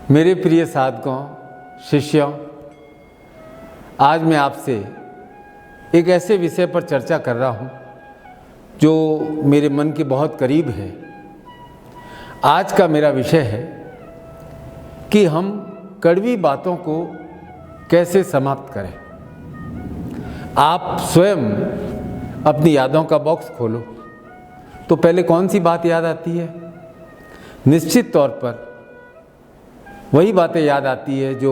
मेरे प्रिय साधकों, शिष्यों, आज मैं आपसे एक ऐसे विषय पर चर्चा कर रहा हूँ जो मेरे मन के बहुत करीब है। आज का मेरा विषय है कि हम कड़वी बातों को कैसे समाप्त करें। आप स्वयं अपनी यादों का बॉक्स खोलो तो पहले कौन सी बात याद आती है? निश्चित तौर पर वही बातें याद आती है जो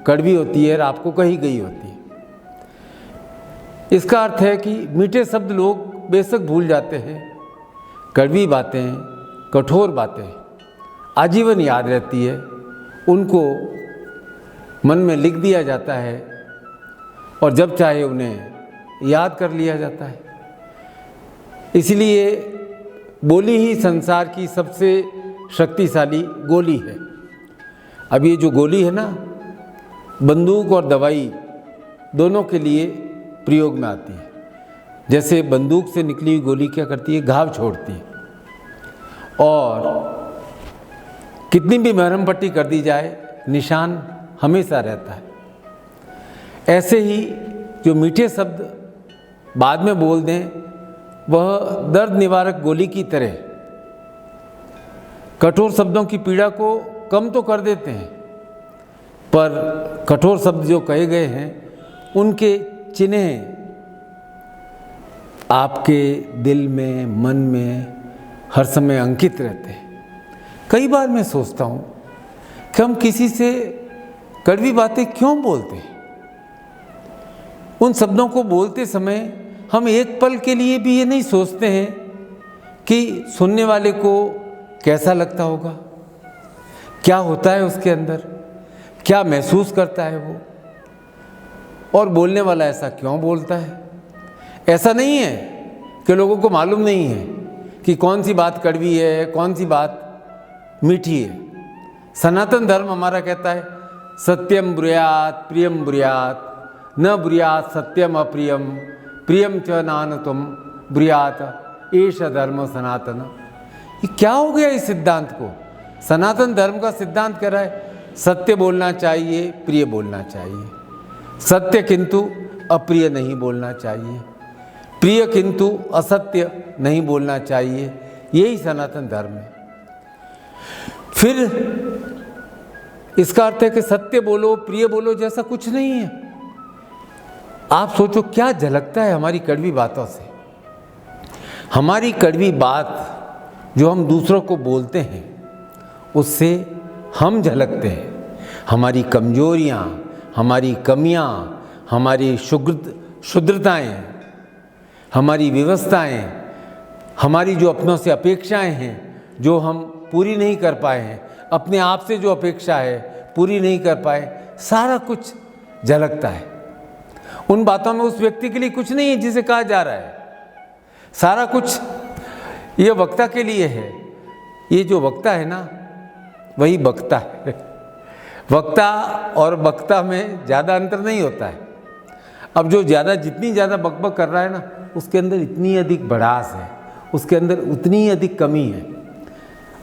कड़वी होती है और आपको कही गई होती है। इसका अर्थ है कि मीठे शब्द लोग बेशक भूल जाते हैं, कड़वी बातें, कठोर बातें आजीवन याद रहती है, उनको मन में लिख दिया जाता है और जब चाहे उन्हें याद कर लिया जाता है। इसलिए बोली ही संसार की सबसे शक्तिशाली गोली है। अब ये जो गोली है ना, बंदूक और दवाई दोनों के लिए प्रयोग में आती है। जैसे बंदूक से निकली हुई गोली क्या करती है? घाव छोड़ती है, और कितनी भी मरहम पट्टी कर दी जाए निशान हमेशा रहता है। ऐसे ही जो मीठे शब्द बाद में बोल दें वह दर्द निवारक गोली की तरह कठोर शब्दों की पीड़ा को कम तो कर देते हैं, पर कठोर शब्द जो कहे गए हैं उनके चिन्ह आपके दिल में, मन में हर समय अंकित रहते हैं। कई बार मैं सोचता हूँ कि हम किसी से कड़वी बातें क्यों बोलते हैं। उन शब्दों को बोलते समय हम एक पल के लिए भी ये नहीं सोचते हैं कि सुनने वाले को कैसा लगता होगा, क्या होता है उसके अंदर, क्या महसूस करता है वो, और बोलने वाला ऐसा क्यों बोलता है। ऐसा नहीं है कि लोगों को मालूम नहीं है कि कौन सी बात कड़वी है, कौन सी बात मीठी है। सनातन धर्म हमारा कहता है सत्यम ब्रूयात् प्रियम ब्रूयात्, न ब्रूयात् सत्यम अप्रियम, प्रियम च नानतम ब्रूयात्, एष धर्म सनातन। ये क्या हो गया इस सिद्धांत को? सनातन धर्म का सिद्धांत कह रहा है सत्य बोलना चाहिए, प्रिय बोलना चाहिए, सत्य किंतु अप्रिय नहीं बोलना चाहिए, प्रिय किंतु असत्य नहीं बोलना चाहिए। यही सनातन धर्म है। फिर इसका अर्थ है कि सत्य बोलो, प्रिय बोलो जैसा कुछ नहीं है। आप सोचो क्या झलकता है हमारी कड़वी बातों से। हमारी कड़वी बात जो हम दूसरों को बोलते हैं उससे हम झलकते हैं। हमारी कमजोरियाँ, हमारी कमियाँ, हमारी शुद्रताएँ, हमारी व्यवस्थाएँ, हमारी जो अपनों से अपेक्षाएँ हैं जो हम पूरी नहीं कर पाए हैं, अपने आप से जो अपेक्षा है पूरी नहीं कर पाए, सारा कुछ झलकता है। उन बातों में उस व्यक्ति के लिए कुछ नहीं है जिसे कहा जा रहा है। सारा कुछ ये वक्ता के लिए है। ये जो वक्ता है ना वही बकता है। वक्ता और बकता में ज़्यादा अंतर नहीं होता है। अब जो जितनी ज़्यादा बकबक कर रहा है ना उसके अंदर इतनी अधिक भड़ास है, उसके अंदर उतनी अधिक कमी है।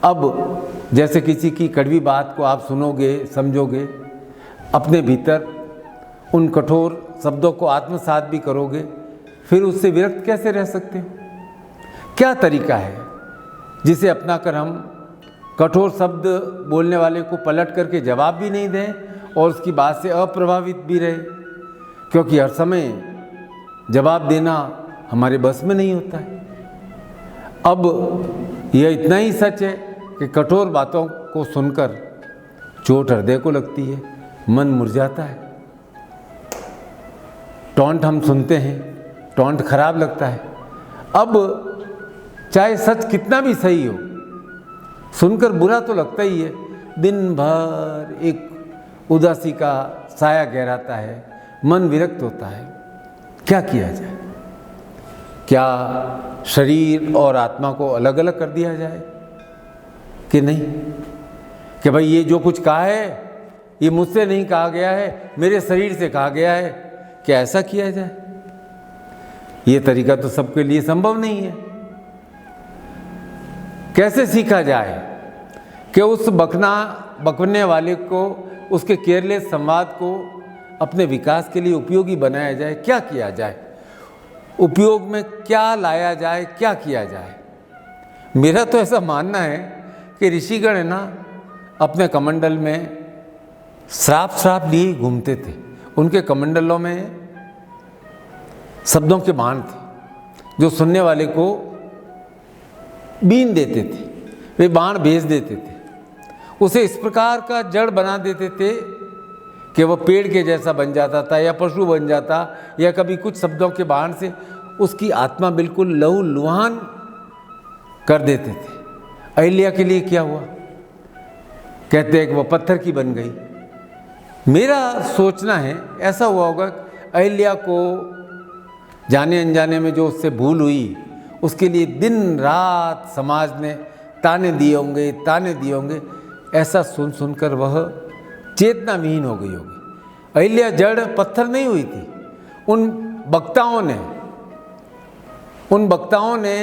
अब जैसे किसी की कड़वी बात को आप सुनोगे, समझोगे, अपने भीतर उन कठोर शब्दों को आत्मसात भी करोगे, फिर उससे विरक्त कैसे रह सकते हो? क्या तरीका है जिसे अपनाकर हम कठोर शब्द बोलने वाले को पलट करके जवाब भी नहीं दें और उसकी बात से अप्रभावित भी रहे, क्योंकि हर समय जवाब देना हमारे बस में नहीं होता है। अब यह इतना ही सच है कि कठोर बातों को सुनकर चोट हृदय को लगती है, मन मुरझाता है। टॉन्ट हम सुनते हैं, टॉन्ट खराब लगता है। अब चाहे सच कितना भी सही हो, सुनकर बुरा तो लगता ही है। दिन भर एक उदासी का साया गहराता है, मन विरक्त होता है। क्या किया जाए? क्या शरीर और आत्मा को अलग अलग कर दिया जाए कि नहीं, कि भाई ये जो कुछ कहा है ये मुझसे नहीं कहा गया है, मेरे शरीर से कहा गया है? क्या ऐसा किया जाए? ये तरीका तो सबके लिए संभव नहीं है। कैसे सीखा जाए? कि उस बकने वाले को, उसके केयरलेस संवाद को अपने विकास के लिए उपयोगी बनाया जाए। क्या किया जाए, उपयोग में क्या लाया जाए, क्या किया जाए। मेरा तो ऐसा मानना है कि ऋषिगण है ना, अपने कमंडल में श्राप लिए घूमते थे। उनके कमंडलों में शब्दों के बाण थे जो सुनने वाले को बीन देते थे, वे बाण भेज देते थे, उसे इस प्रकार का जड़ बना देते थे कि वह पेड़ के जैसा बन जाता था या पशु बन जाता, या कभी कुछ शब्दों के बाण से उसकी आत्मा बिल्कुल लहूलुहान कर देते थे। अहिल्या के लिए क्या हुआ, कहते हैं कि वह पत्थर की बन गई। मेरा सोचना है ऐसा हुआ होगा, अहिल्या को जाने अनजाने में जो उससे भूल हुई, उसके लिए दिन रात समाज ने ताने दिए होंगे। ऐसा सुन सुनकर वह चेतना विहीन हो गई होगी। अहिल्या जड़ पत्थर नहीं हुई थी। उन वक्ताओं ने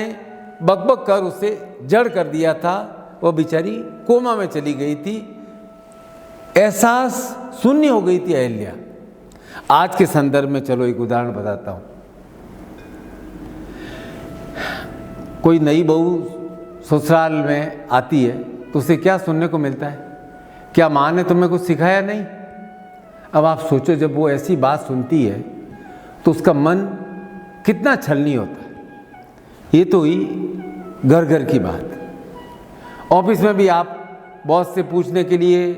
बकबक कर उसे जड़ कर दिया था। वह बेचारी कोमा में चली गई थी, एहसास शून्य हो गई थी अहिल्या। आज के संदर्भ में चलो एक उदाहरण बताता हूँ। कोई नई बहू ससुराल में आती है तो उसे क्या सुनने को मिलता है, क्या माँ ने तुम्हें कुछ सिखाया नहीं। अब आप सोचो, जब वो ऐसी बात सुनती है तो उसका मन कितना छलनी होता है। ये तो हुई घर घर की बात। ऑफिस में भी आप बॉस से पूछने के लिए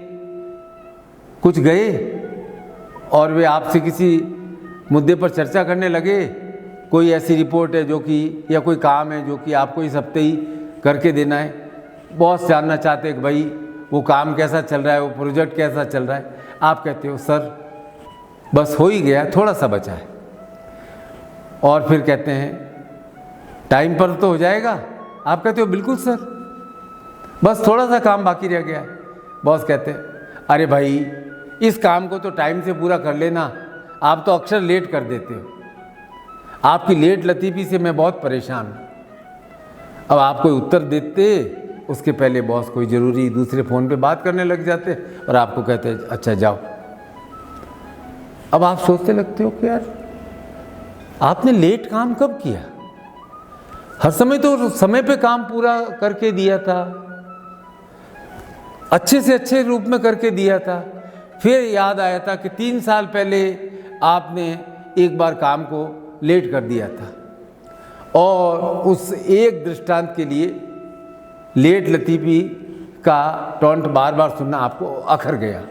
कुछ गए और वे आपसे किसी मुद्दे पर चर्चा करने लगे, कोई ऐसी रिपोर्ट है जो कि, या कोई काम है जो कि आपको इस हफ्ते ही करके देना है। बॉस जानना चाहते हैं कि भाई वो काम कैसा चल रहा है, वो प्रोजेक्ट कैसा चल रहा है। आप कहते हो सर बस हो ही गया, थोड़ा सा बचा है। और फिर कहते हैं टाइम पर तो हो जाएगा। आप कहते हो बिल्कुल सर, बस थोड़ा सा काम बाकी रह गया है। बॉस कहते हैं अरे भाई इस काम को तो टाइम से पूरा कर लेना, आप तो अक्सर लेट कर देते हो। आपकी लेट लतीफ़ी से मैं बहुत परेशान हूँ। अब आप कोई उत्तर देते, उसके पहले बॉस कोई ज़रूरी दूसरे फ़ोन पे बात करने लग जाते और आपको कहते हैं अच्छा जाओ। अब आप सोचते लगते हो कि यार आपने लेट काम कब किया, हर समय तो समय पे काम पूरा करके दिया था, अच्छे से अच्छे रूप में करके दिया था। फिर याद आया था कि 3 साल पहले आपने एक बार काम को लेट कर दिया था, और उस एक दृष्टांत के लिए लेट लतीफ़ी का टॉन्ट बार बार सुनना आपको अखर गया।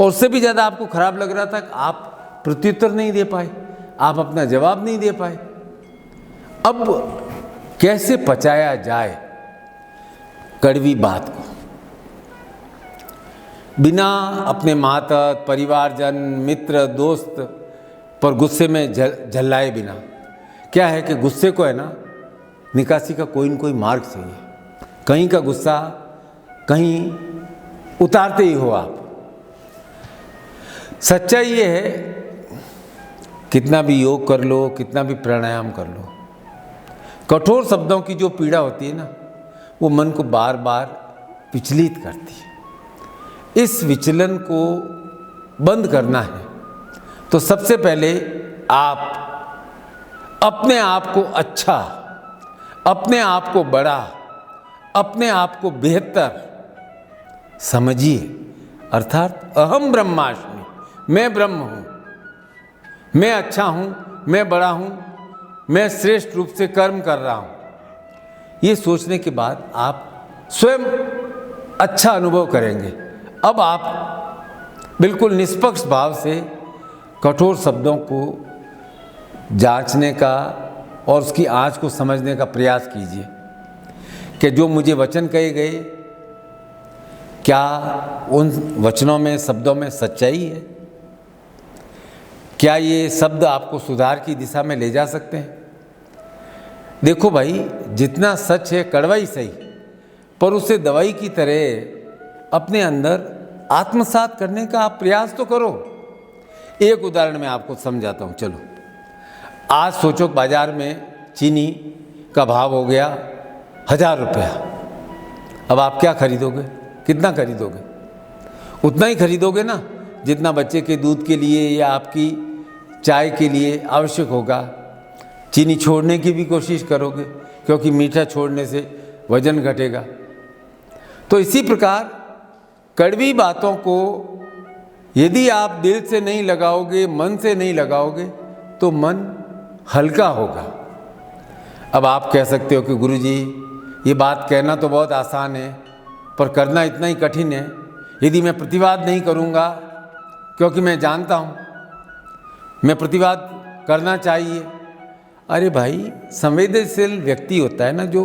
और उससे भी ज़्यादा आपको खराब लग रहा था कि आप प्रत्युत्तर नहीं दे पाए, आप अपना जवाब नहीं दे पाए। अब कैसे पचाया जाए कड़वी बात को, बिना अपने मातहत, परिवारजन, मित्र, दोस्त पर गुस्से में झल्लाए बिना। क्या है कि गुस्से को है ना, निकासी का कोई न कोई मार्ग चाहिए। कहीं का गुस्सा कहीं उतारते ही हो आप। सच्चाई ये है, कितना भी योग कर लो, कितना भी प्राणायाम कर लो, कठोर शब्दों की जो पीड़ा होती है ना, वो मन को बार बार विचलित करती है। इस विचलन को बंद करना है तो सबसे पहले आप अपने आप को अच्छा, अपने आप को बड़ा, अपने आप को बेहतर समझिए। अर्थात अहम ब्रह्मास्मि, मैं ब्रह्म हूँ, मैं अच्छा हूँ, मैं बड़ा हूँ, मैं श्रेष्ठ रूप से कर्म कर रहा हूँ। ये सोचने के बाद आप स्वयं अच्छा अनुभव करेंगे। अब आप बिल्कुल निष्पक्ष भाव से कठोर शब्दों को जांचने का और उसकी आँच को समझने का प्रयास कीजिए कि जो मुझे वचन कहे गए, क्या उन वचनों में, शब्दों में सच्चाई है? क्या ये शब्द आपको सुधार की दिशा में ले जा सकते हैं? देखो भाई, जितना सच है कड़वा ही सही, पर उसे दवाई की तरह अपने अंदर आत्मसात करने का आप प्रयास तो करो। एक उदाहरण मैं आपको समझाता हूँ। चलो, आज सोचो बाजार में चीनी का भाव हो गया 1000 रुपया। अब आप क्या खरीदोगे, कितना खरीदोगे? उतना ही खरीदोगे ना जितना बच्चे के दूध के लिए या आपकी चाय के लिए आवश्यक होगा। चीनी छोड़ने की भी कोशिश करोगे क्योंकि मीठा छोड़ने से वजन घटेगा। तो इसी प्रकार कड़वी बातों को यदि आप दिल से नहीं लगाओगे, मन से नहीं लगाओगे, तो मन हल्का होगा। अब आप कह सकते हो कि गुरुजी ये बात कहना तो बहुत आसान है पर करना इतना ही कठिन है। यदि मैं प्रतिवाद नहीं करूँगा, क्योंकि मैं जानता हूँ मैं प्रतिवाद करना चाहिए। अरे भाई, संवेदनशील व्यक्ति होता है ना, जो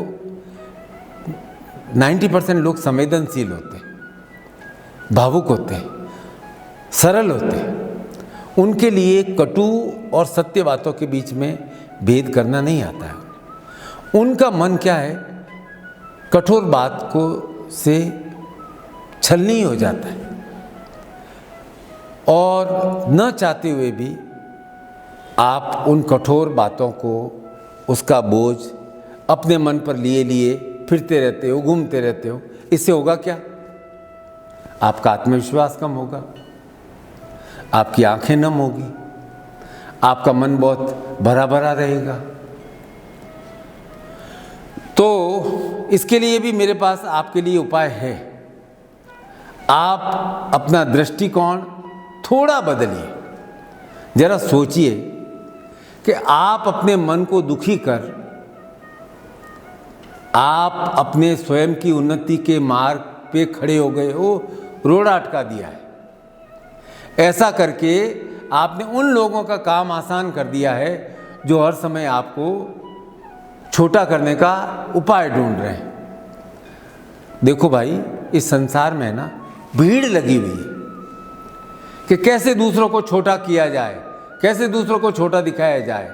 90% लोग संवेदनशील होते हैं, भावुक होते हैं, सरल होते हैं। उनके लिए कटु और सत्य बातों के बीच में भेद करना नहीं आता है। उनका मन क्या है, कठोर बात को से छलनी हो जाता है और न चाहते हुए भी आप उन कठोर बातों को, उसका बोझ अपने मन पर लिए लिए फिरते रहते हो, घूमते रहते हो। इससे होगा क्या? आपका आत्मविश्वास कम होगा, आपकी आंखें नम होगी, आपका मन बहुत भरा भरा रहेगा। तो इसके लिए भी मेरे पास आपके लिए उपाय है। आप अपना दृष्टिकोण थोड़ा बदलिए। जरा सोचिए कि आप अपने मन को दुखी कर आप अपने स्वयं की उन्नति के मार्ग पे खड़े हो गए हो, रोड़ा अटका दिया है। ऐसा करके आपने उन लोगों का काम आसान कर दिया है जो हर समय आपको छोटा करने का उपाय ढूंढ रहे हैं। देखो भाई, इस संसार में ना भीड़ लगी हुई है कि कैसे दूसरों को छोटा किया जाए, कैसे दूसरों को छोटा दिखाया जाए।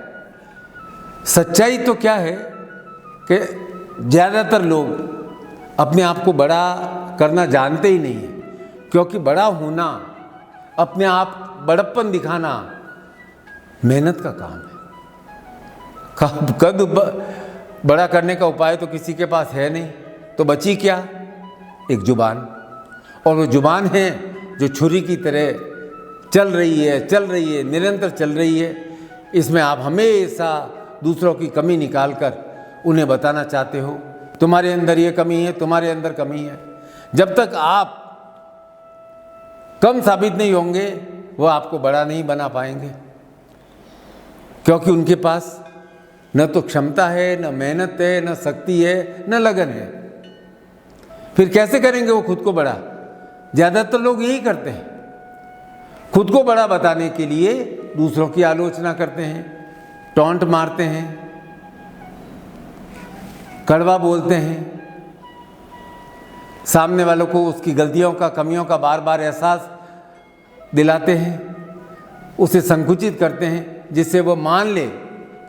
सच्चाई तो क्या है कि ज़्यादातर लोग अपने आप को बड़ा करना जानते ही नहीं है, क्योंकि बड़ा होना, अपने आप बड़प्पन दिखाना मेहनत का काम है। कद बड़ा करने का उपाय तो किसी के पास है नहीं, तो बची क्या? एक जुबान। और वो जुबान है जो छुरी की तरह चल रही है, निरंतर चल रही है। इसमें आप हमेशा दूसरों की कमी निकालकर उन्हें बताना चाहते हो, तुम्हारे अंदर ये कमी है, तुम्हारे अंदर कमी है। जब तक आप कम साबित नहीं होंगे, वो आपको बड़ा नहीं बना पाएंगे, क्योंकि उनके पास न तो क्षमता है, न मेहनत है, न शक्ति है, न लगन है। फिर कैसे करेंगे वो खुद को बड़ा? ज़्यादातर लोग यही करते हैं, खुद को बड़ा बताने के लिए दूसरों की आलोचना करते हैं, टॉन्ट मारते हैं, कड़वा बोलते हैं, सामने वालों को उसकी गलतियों का, कमियों का बार बार एहसास दिलाते हैं, उसे संकुचित करते हैं, जिससे वो मान ले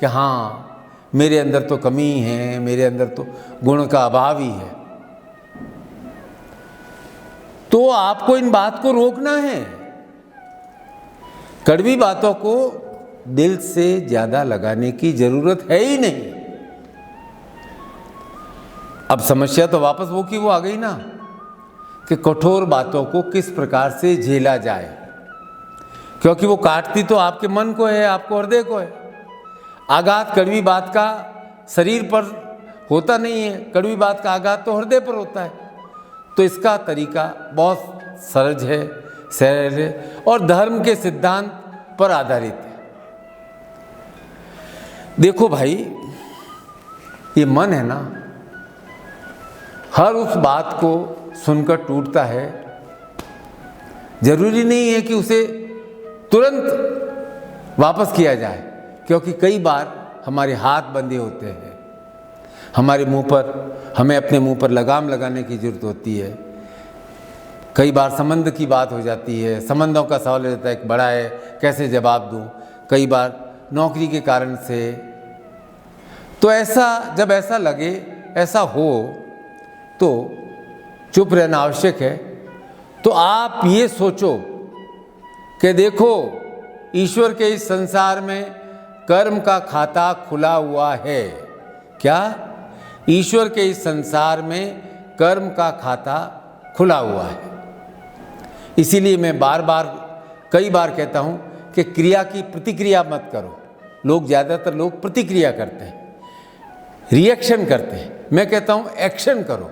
कि हाँ, मेरे अंदर तो कमी है, मेरे अंदर तो गुण का अभाव ही है। तो आपको इन बात को रोकना है। कड़वी बातों को दिल से ज़्यादा लगाने की जरूरत है ही नहीं। अब समस्या तो वापस वो की वो आ गई ना, कि कठोर बातों को किस प्रकार से झेला जाए, क्योंकि वो काटती तो आपके मन को है, आपको हृदय को है। आघात कड़वी बात का शरीर पर होता नहीं है, कड़वी बात का आघात तो हृदय पर होता है। तो इसका तरीका बहुत सरल है और धर्म के सिद्धांत पर आधारित है। देखो भाई, ये मन है ना, हर उस बात को सुनकर टूटता है। जरूरी नहीं है कि उसे तुरंत वापस किया जाए, क्योंकि कई बार हमारे हाथ बंधे होते हैं, हमारे मुंह पर, हमें अपने मुंह पर लगाम लगाने की जरूरत होती है। कई बार संबंध की बात हो जाती है, संबंधों का सवाल रहता है, एक बड़ा है, कैसे जवाब दूं। कई बार नौकरी के कारण से। तो ऐसा, जब ऐसा लगे, ऐसा हो, तो चुप रहना आवश्यक है। तो आप ये सोचो कि देखो, ईश्वर के इस संसार में कर्म का खाता खुला हुआ है। क्या? ईश्वर के इस संसार में कर्म का खाता खुला हुआ है। इसीलिए मैं कई बार कहता हूँ कि क्रिया की प्रतिक्रिया मत करो। ज़्यादातर लोग प्रतिक्रिया करते हैं, रिएक्शन करते हैं। मैं कहता हूँ एक्शन करो।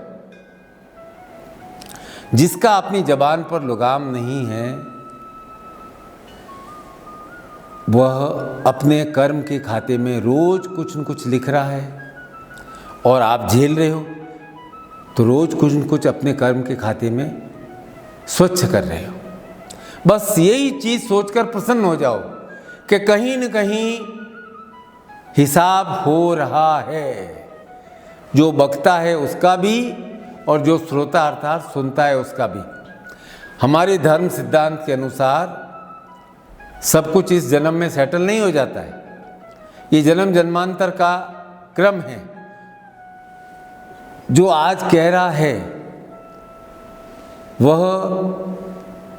जिसका अपनी जबान पर लगाम नहीं है वह अपने कर्म के खाते में रोज कुछ न कुछ लिख रहा है, और आप झेल रहे हो तो रोज कुछ न कुछ अपने कर्म के खाते में स्वच्छ कर रहे हो। बस यही चीज़ सोचकर प्रसन्न हो जाओ कि कहीं न कहीं हिसाब हो रहा है, जो बकता है उसका भी और जो श्रोता अर्थात सुनता है उसका भी। हमारे धर्म सिद्धांत के अनुसार सब कुछ इस जन्म में सेटल नहीं हो जाता है। ये जन्म जन्मांतर का क्रम है। जो आज कह रहा है वह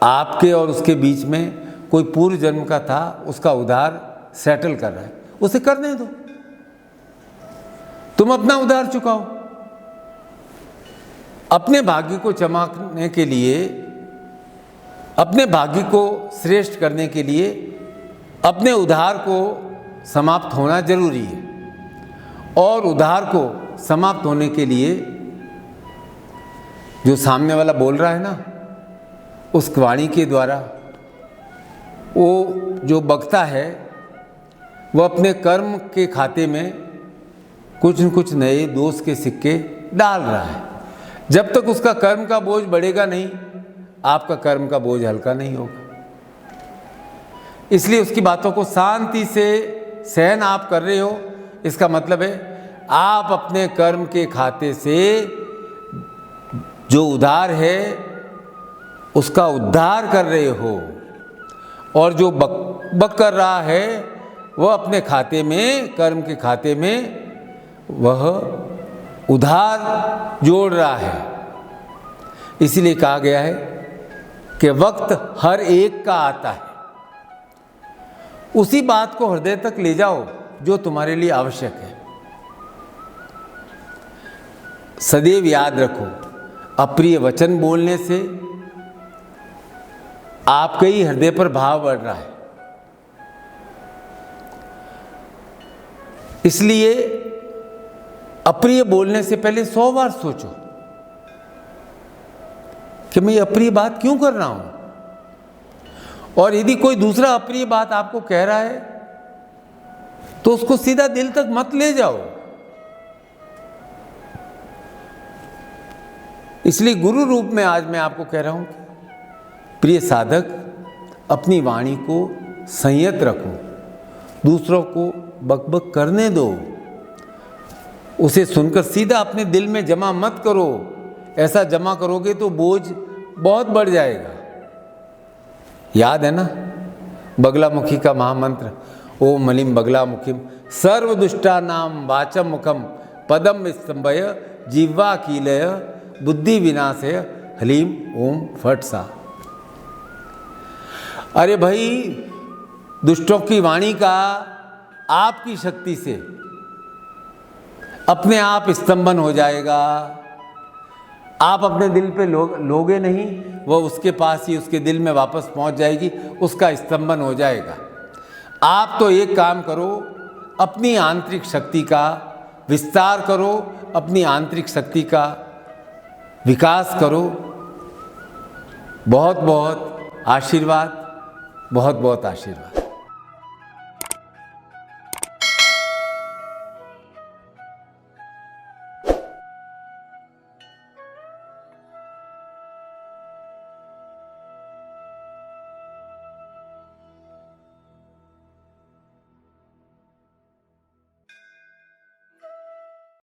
आपके और उसके बीच में कोई पूर्व जन्म का था, उसका उधार सेटल कर रहा है। उसे करने दो, तुम अपना उधार चुकाओ। अपने भाग्य को चमकाने के लिए, अपने भाग्य को श्रेष्ठ करने के लिए अपने उधार को समाप्त होना जरूरी है। और उधार को समाप्त होने के लिए जो सामने वाला बोल रहा है ना, उस वाणी के द्वारा वो जो बकता है वह अपने कर्म के खाते में कुछ न कुछ नए दोष के सिक्के डाल रहा है। जब तक उसका कर्म का बोझ बढ़ेगा नहीं, आपका कर्म का बोझ हल्का नहीं होगा। इसलिए उसकी बातों को शांति से सहन आप कर रहे हो, इसका मतलब है आप अपने कर्म के खाते से जो उधार है उसका उद्धार कर रहे हो, और जो बक कर रहा है वह अपने खाते में, कर्म के खाते में वह उधार जोड़ रहा है। इसीलिए कहा गया है कि वक्त हर एक का आता है। उसी बात को हृदय तक ले जाओ जो तुम्हारे लिए आवश्यक है। सदैव याद रखो, अप्रिय वचन बोलने से आपके ही हृदय पर भाव बढ़ रहा है। इसलिए अप्रिय बोलने से पहले 100 बार सोचो कि मैं ये अप्रिय बात क्यों कर रहा हूं। और यदि कोई दूसरा अप्रिय बात आपको कह रहा है तो उसको सीधा दिल तक मत ले जाओ। इसलिए गुरु रूप में आज मैं आपको कह रहा हूं कि प्रिय साधक, अपनी वाणी को संयत रखो, दूसरों को बकबक करने दो, उसे सुनकर सीधा अपने दिल में जमा मत करो। ऐसा जमा करोगे तो बोझ बहुत बढ़ जाएगा। याद है ना बगलामुखी का महामंत्र, ओम मलिम बगलामुखिम सर्वदुष्टानाम वाचम मुखम पदम स्तंभय जिह्वा कीलय बुद्धि विनाशय हलीम ओम फट सा। अरे भाई, दुष्टों की वाणी का आपकी शक्ति से अपने आप स्तंभन हो जाएगा। आप अपने दिल पे लोगे नहीं, वह उसके पास ही उसके दिल में वापस पहुंच जाएगी, उसका स्तंभन हो जाएगा। आप तो एक काम करो, अपनी आंतरिक शक्ति का विस्तार करो, अपनी आंतरिक शक्ति का विकास करो। बहुत बहुत आशीर्वाद, बहुत बहुत आशीर्वाद।